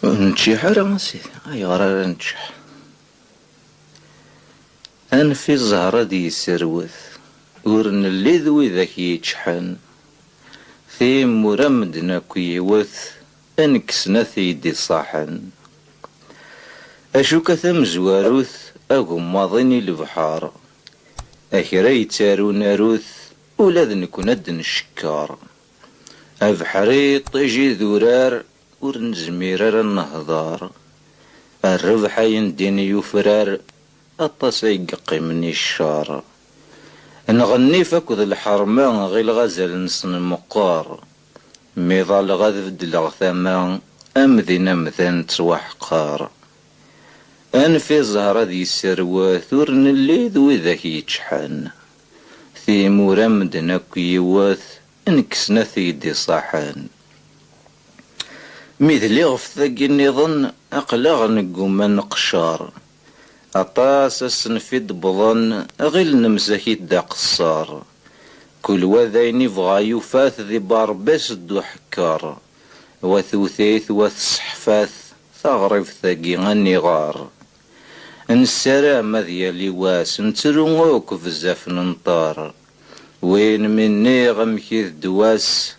نتشيح على سيدي أيغار راه نتشح. أنفي الزهرة دي يسروث ور نلي ذوي ذاك يتشحن في مرمدنا كيوث انكسنا ثيدي صاحن أشوك ثم زواروث أقوم ماضيني البحار أكرا يتارو ناروث ولاد نكون أدن الشكار أبحري طيجي ذورار ور نزمير النهضار الربح ينديني يفرار الطاس يققي مني الشار نغني فاكد الحرمان غي الغزل نسن مقار ميضال غاذ بدلغ ثمان أمذن أمذن توحقار أنفي زهرة ذي السروات ور نلي ذوي ذاك يتشحن في مرمدنا كيوث انكسنا ثيدي صاحن مثلي غف ذاك النظن أقلغ نقوم نقشار أطاس السنفيد بظن غير نمسكي دا قصار كل وذين يبغى يفاث ذي باربس دو حكار وثوثيث وثصحفاث ثغرب ثقي النغار نسرام ذي لواس نترونغوك بزاف ننطار وين مني غمكي دواس